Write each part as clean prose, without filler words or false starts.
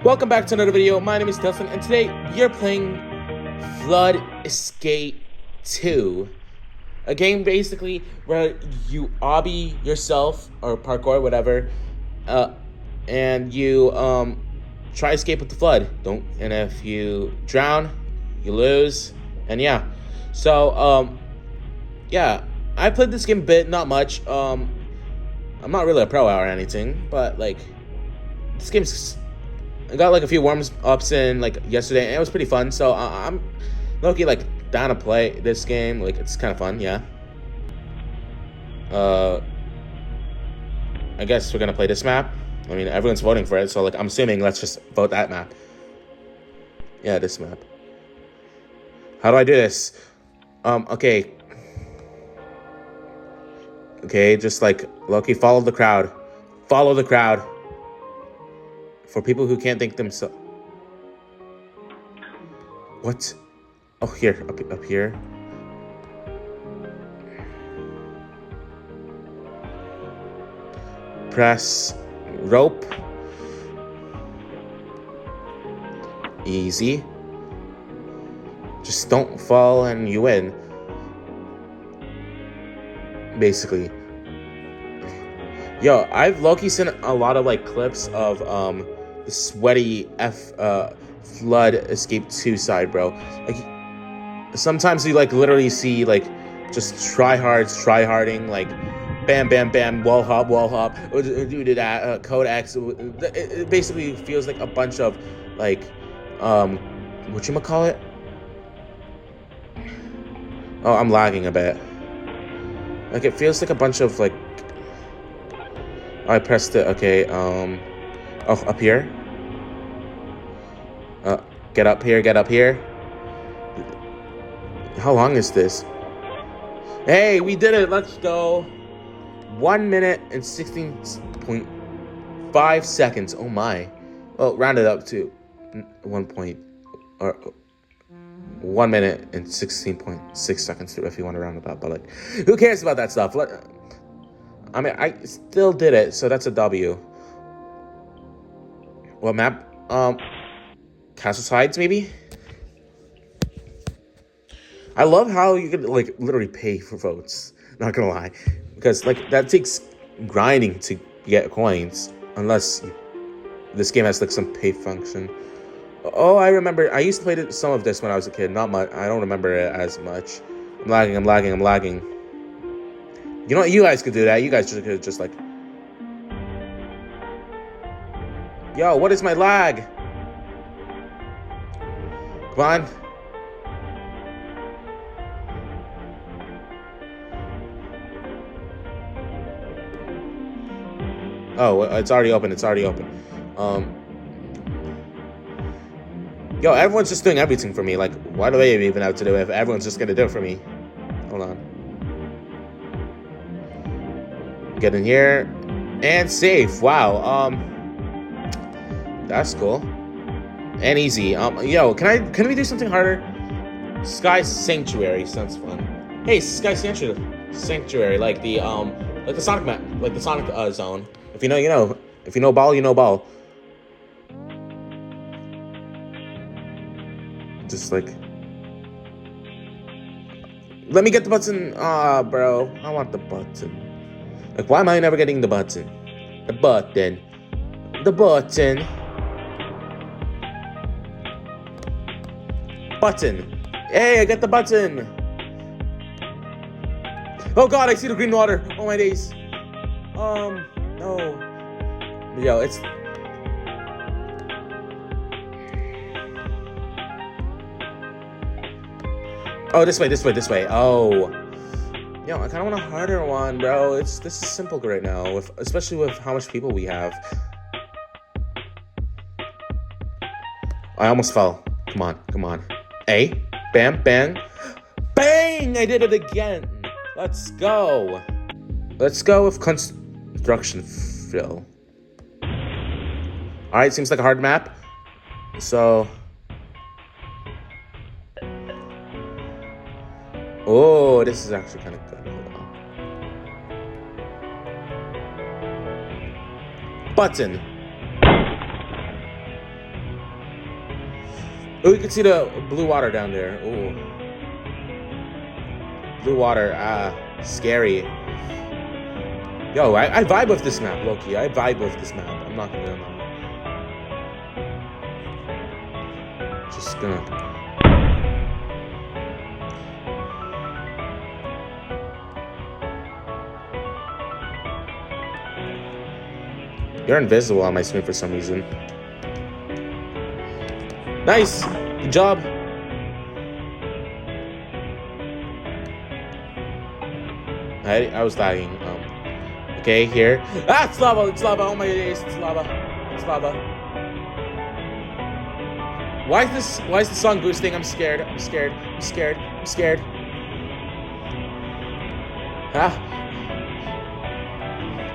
Welcome back to another video. My name is Tailstung, and today we are playing Flood Escape 2. A game basically where you obby yourself, or parkour, whatever, and you try to escape with the flood. And if you drown, you lose, and yeah. So, yeah, I played this game a bit, not much. I'm not really a pro or anything, but like, this game's... I got like a few warm-ups in like yesterday, and it was pretty fun. So I'm low-key like down to play this game. Like, it's kind of fun, yeah. I guess we're gonna play this map. I mean, everyone's voting for it, so like I'm assuming let's just vote that map. Yeah, this map. How do I do this? Okay. Okay, just like low-key follow the crowd. Follow the crowd. For people who can't think themselves. What? Oh, here. Up here. Press rope. Easy. Just don't fall and you win. Basically. Yo, I've low-key seen a lot of like clips of the sweaty Flood Escape 2 side, bro. Like, sometimes you like literally see like just tryharding, like bam, bam, bam, wall hop, do that, code X. It basically feels like a bunch of like, whatchamacallit? Oh, I'm lagging a bit. Like, it feels like a bunch of like, I pressed it, okay, oh, up here? Get up here. How long is this? Hey, we did it, let's go. 1 minute and 16.5 seconds, oh my. Well, round it up to 1 minute and 16.6 seconds if you want to round it up, but like, who cares about that stuff? I mean, I still did it, so that's a W. What map? Castle Sides, maybe? I love how you can, like, literally pay for votes. Not gonna lie. Because, like, that takes grinding to get coins. Unless this game has, like, some pay function. Oh, I remember. I used to play some of this when I was a kid. Not much. I don't remember it as much. I'm lagging. You know what? You guys could do that. You guys could just, like... Yo, what is my lag? Come on. Oh, it's already open. Yo, everyone's just doing everything for me. Like, why do they even have to do it if everyone's just gonna do it for me? Hold on. Get in here. And safe. Wow. That's cool. And easy. Yo, can we do something harder? Sky Sanctuary sounds fun. Hey, Sky Sanctuary, like the Sonic map, like the Sonic zone. If you know, you know. If you know ball, you know ball. Just like, let me get the button. Ah, bro, I want the button. Like, why am I never getting the button? The button. Button. Hey, I got the button. Oh god, I see the green water. Oh my days. No. Yo, it's... Oh, this way. Oh. Yo, I kind of want a harder one, bro. This is simple right now, especially with how much people we have. I almost fell. Come on. A, bam, bang. Bang! I did it again. Let's go. Let's go with construction fill. Alright, seems like a hard map. So... Oh, this is actually kind of good. Hold on. Button. Oh, you can see the blue water down there. Ooh. Blue water. Scary. Yo, I vibe with this map, Loki. I vibe with this map. I'm not gonna. Just gonna. You're invisible on my screen for some reason. Nice! Good job! I was lagging. Okay, here. Ah, it's lava! It's lava! Oh my days! It's lava! It's lava! Why is the song boosting? I'm scared. I'm scared. I'm scared. I'm scared. Ah!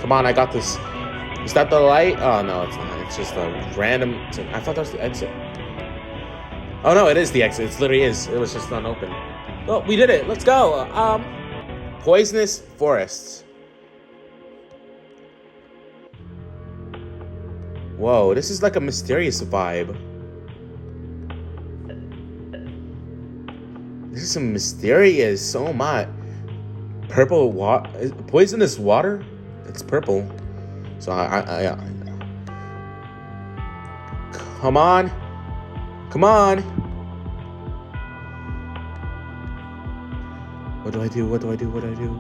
Come on, I got this. Is that the light? Oh no, it's not. It's just a random. I thought that was the exit. Oh no, it is the exit. It literally is. It was just unopened. Well, we did it. Let's go. Poisonous forests. Whoa, this is like a mysterious vibe. This is some mysterious. Oh my. Purple water. Poisonous water? It's purple. So I come on. Come on. What do I do? What do I do? What do I do?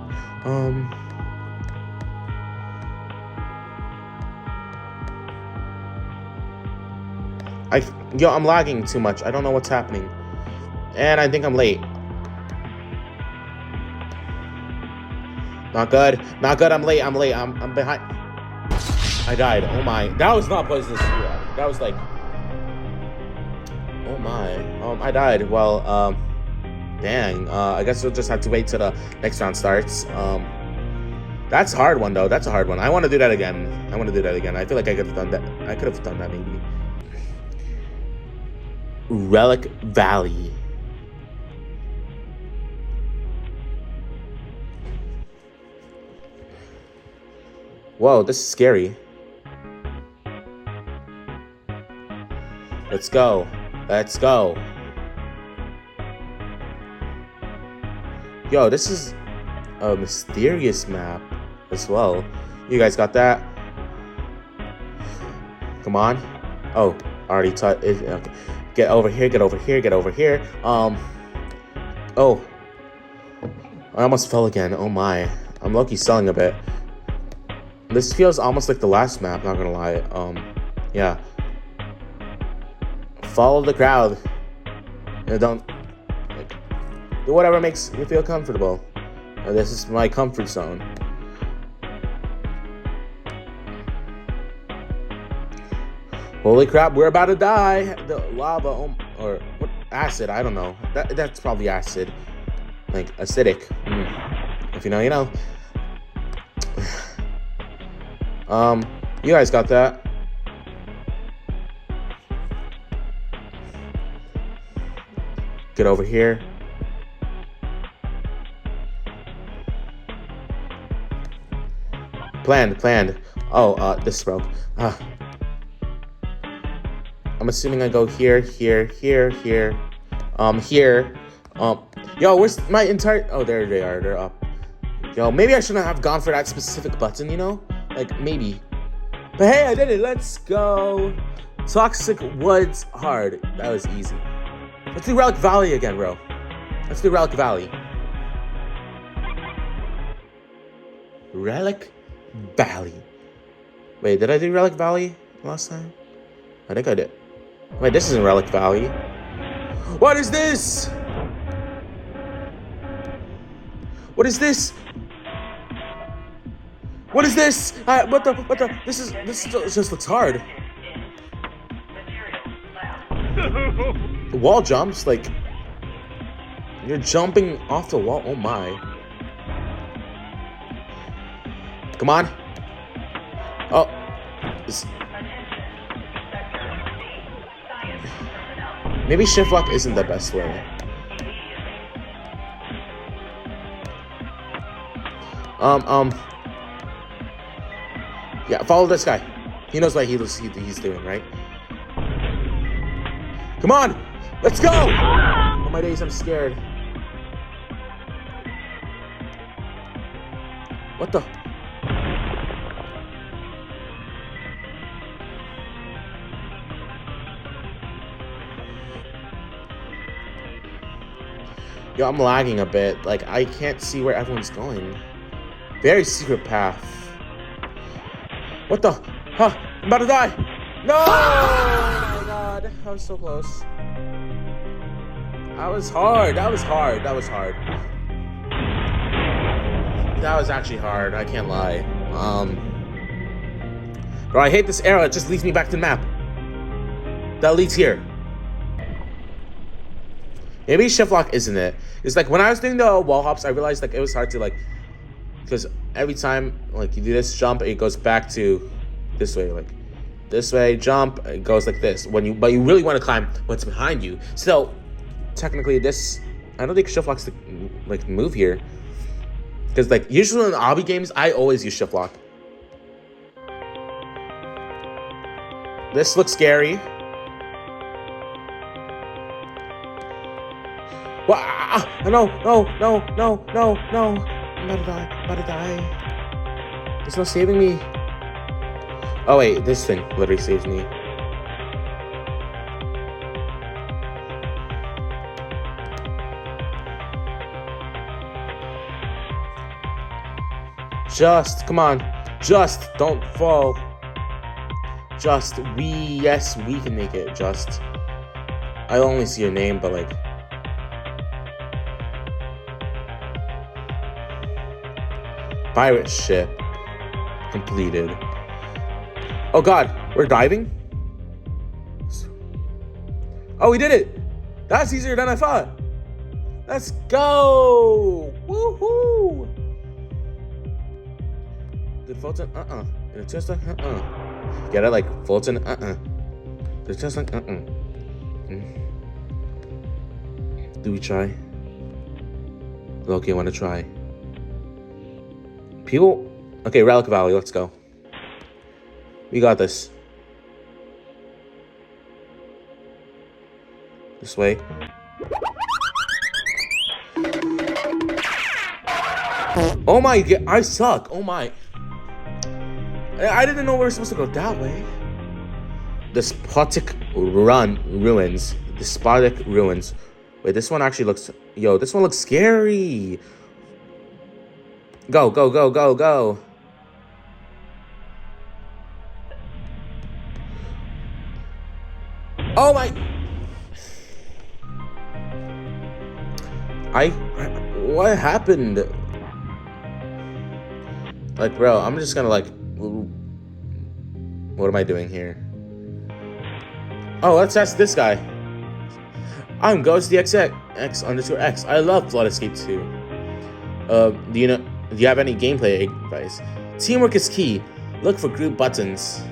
I'm lagging too much. I don't know what's happening. And I think I'm late. Not good. Not good. I'm late. I'm late. I'm behind. I died. Oh my. That was not poisonous. That was like. Oh my. I died. Well, dang. I guess we'll just have to wait till the next round starts. That's a hard one though. That's a hard one. I want to do that again. I want to do that again. I feel like I could have done that. I could have done that maybe. Relic Valley. Whoa, this is scary. Let's go. Let's go. Yo, this is a mysterious map as well. You guys got that? Come on. Oh, already taught it. Okay. Get over here, get over here, get over here. Oh. I almost fell again. Oh my. I'm low-key selling a bit. This feels almost like the last map, not gonna lie. Yeah. Follow the crowd. Don't do whatever makes you feel comfortable. This is my comfort zone. Holy crap, we're about to die. The lava, or what, acid, I don't know. That's probably acid. Like, acidic. If you know, you know. You guys got that. Get over here. Planned. Oh, this broke. I'm assuming I go here. Here. Yo, where's my entire... Oh, there they are. They're up. Yo, maybe I shouldn't have gone for that specific button, you know? Like, maybe. But hey, I did it. Let's go. Toxic Woods hard. That was easy. Let's do Relic Valley again, bro. Let's do Relic Valley. Relic Valley. Wait, did I do Relic Valley last time? I think I did. Wait, this isn't Relic Valley. What is this? What is this? What is this? What the? This just looks hard. The wall jumps, like, you're jumping off the wall. Oh my. Come on. Oh. Maybe shift lock isn't the best way. Yeah, follow this guy. He knows what he's doing, right? Come on! Let's go! Oh my days, I'm scared. What the? Yo, I'm lagging a bit. Like, I can't see where everyone's going. Very secret path. What the? Huh? I'm about to die! No! Oh my god. I was so close. That was hard. That was hard. That was hard. That was actually hard. I can't lie. Bro, I hate this arrow. It just leads me back to the map. That leads here. Maybe shift lock isn't it. It's like when I was doing the wall hops, I realized like it was hard to like, because every time like you do this jump, it goes back to this way, like this way jump, it goes like this. But you really want to climb what's behind you. So technically this, I don't think shift locks like move here, because like usually in the obby games, I always use shift lock. This looks scary. Well, no. I'm about to die. There's no saving me. Oh wait, this thing literally saves me. Just, come on. Just, don't fall. Just, yes, we can make it. Just, I only see your name, but like, pirate ship completed. Oh god, we're diving? Oh, we did it! That's easier than I thought. Let's go! Woohoo! Did Fulton? Did it just like Get it like Fulton? Did it just like Do we try? Okay, I want to try. People, okay, Relic Valley, let's go. We got this. This way. Oh my god, I suck. Oh my. I didn't know we were supposed to go that way. Despotic ruins. Despotic ruins. Wait, this one actually looks, yo, this one looks scary. Go. Oh my. What happened? Like, bro, I'm just gonna like, what am I doing here? Oh, let's ask this guy. I'm GhostDXX_X. I love Flood Escape 2. Do you have any gameplay advice? Teamwork is key. Look for group buttons.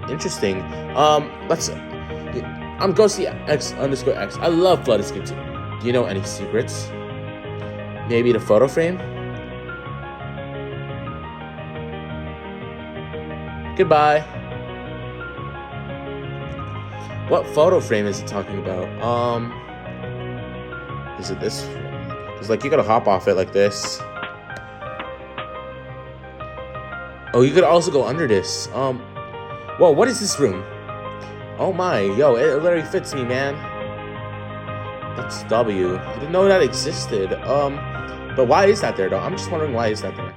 Interesting. I'm GhostDXX_X. I love Flood Escape 2. Do you know any secrets? Maybe the photo frame? Goodbye. What photo frame is it talking about? Is it this? It's like you gotta hop off it like this. Oh, you could also go under this. Whoa, what is this room? Oh my, yo, it literally fits me, man. That's W. I didn't know that existed. But why is that there though? I'm just wondering why is that there.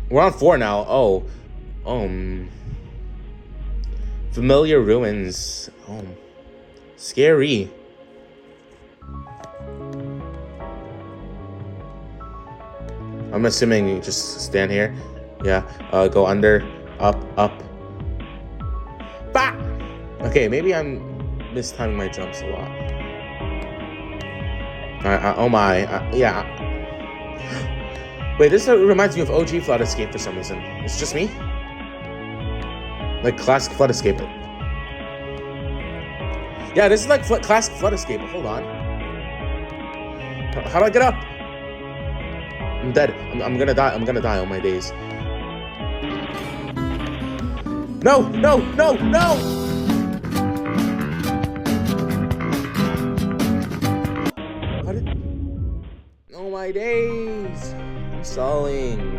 We're on 4 now. Oh. Familiar ruins. Oh. Scary. I'm assuming you just stand here. Yeah. Go under. Up. Bah! Okay, maybe I'm mistiming my jumps a lot. Oh my. Yeah. Wait, this reminds me of OG Flood Escape for some reason. It's just me? Like classic Flood Escape. Yeah, this is like classic Flood Escape. Hold on. How do I get up? I'm dead. I'm gonna die. I'm gonna die on my days. No! my days. I'm stalling.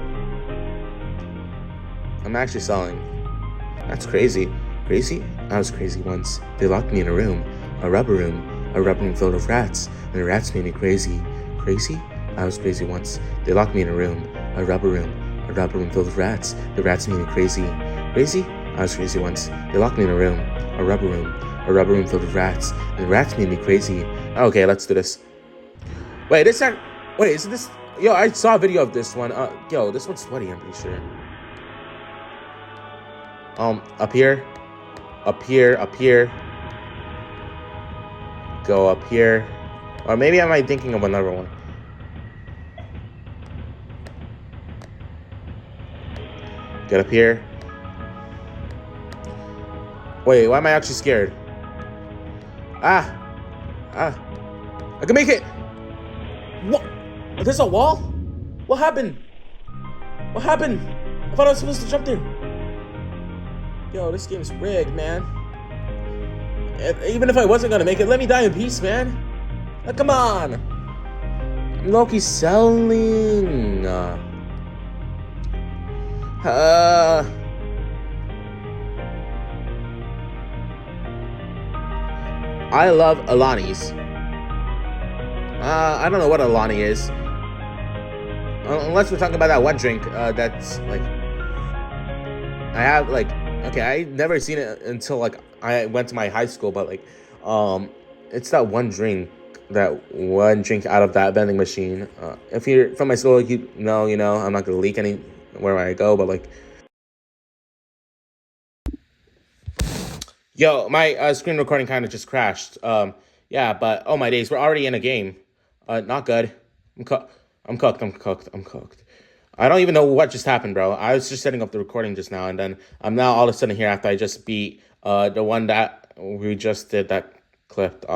I'm actually stalling. That's crazy. Crazy? I was crazy once. They locked me in a room. A rubber room filled with rats. And the rats made me crazy. Crazy? I was crazy once. They locked me in a room. A rubber room filled with rats. The rats made me crazy. Crazy? I was crazy once. They locked me in a room. A rubber room filled with rats. And the rats made me crazy. Okay, let's do this. Wait, isn't this? Yo, I saw a video of this one. Yo, this one's sweaty, I'm pretty sure. Up here. Go up here. Or maybe am I thinking of another one? Get up here. Wait, why am I actually scared? I can make it! What? There's a wall? What happened? I thought I was supposed to jump there. Yo, this game's rigged, man. Even if I wasn't gonna make it, let me die in peace, man. Come on. Loki's selling. I love Alani's. I don't know what Alani is. Unless we're talking about that one drink, that's like... I have, like... Okay, I never seen it until, like, I went to my high school, but, like, it's that one drink out of that vending machine. If you're from my school, you know, I'm not gonna leak anywhere I go, but, like... Yo, my screen recording kind of just crashed. Yeah, but, oh my days, we're already in a game. Not good. I'm cooked. I don't even know what just happened, bro. I was just setting up the recording just now, and then I'm now all of a sudden here after I just beat the one that we just did that clipped.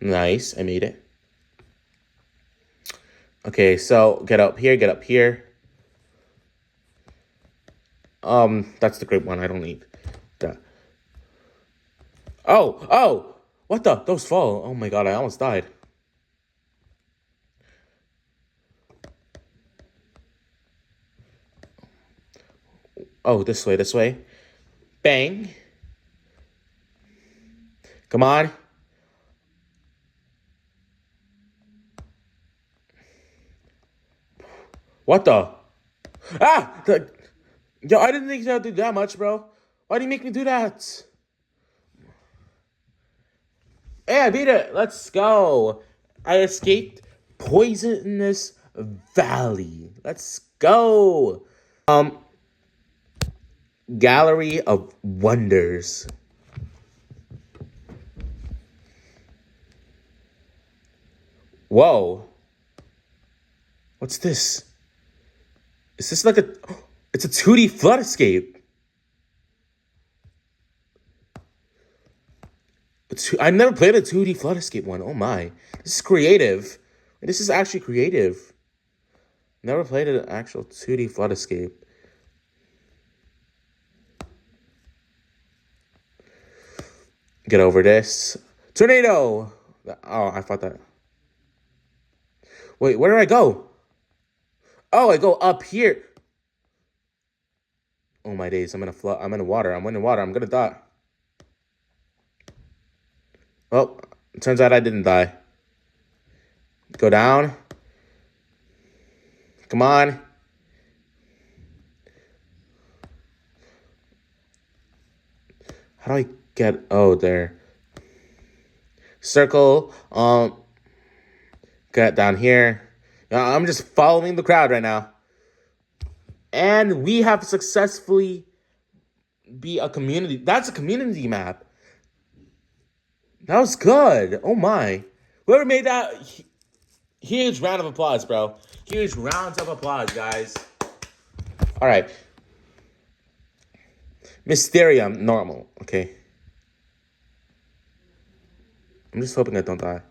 Nice. I made it. Okay, so get up here. That's the great one. I don't need that. Oh! What the? Those fall. Oh my god, I almost died. Oh, this way. Bang. Come on. What the? Yo, I didn't think you had to do that much, bro. Why do you make me do that? Hey, I beat it. Let's go. I escaped Poisonous Valley. Let's go. Gallery of Wonders. Whoa. What's this? Is this like it's a 2D flood escape. I never played a 2D flood escape one. Oh my. This is creative. This is actually creative. Never played an actual 2D flood escape. Get over this. Tornado! Oh, I thought that. Wait, where do I go? Oh, I go up here. Oh my days, I'm in water. I'm in water. I'm gonna die. Well, it turns out I didn't die. Go down. Come on. How do I get... Oh, there. Circle. Get down here. I'm just following the crowd right now. And we have successfully be a community. That's a community map. That was good. Oh my. Whoever made that, huge round of applause, bro. Huge rounds of applause, guys. All right. Mysterium, normal. Okay. I'm just hoping I don't die.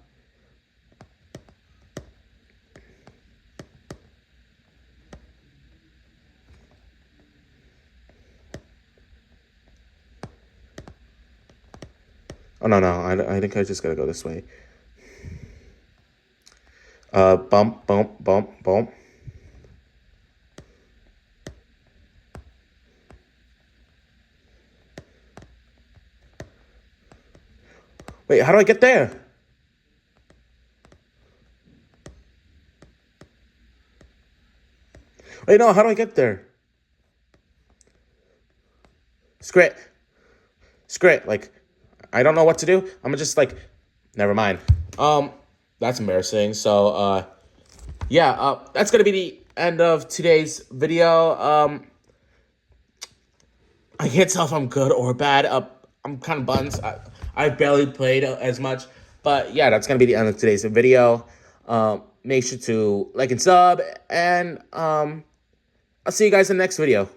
Oh, no. I think I just gotta go this way. Bump, bump, bump, bump. Wait, how do I get there? Wait, no, how do I get there? Scrit. Scrit. Like, I don't know what to do. I'm gonna just, like, never mind. That's embarrassing. So, yeah, that's gonna be the end of today's video. I can't tell if I'm good or bad. I'm kind of buns. I barely played as much. But, yeah, that's gonna be the end of today's video. Make sure to like and sub. And, I'll see you guys in the next video.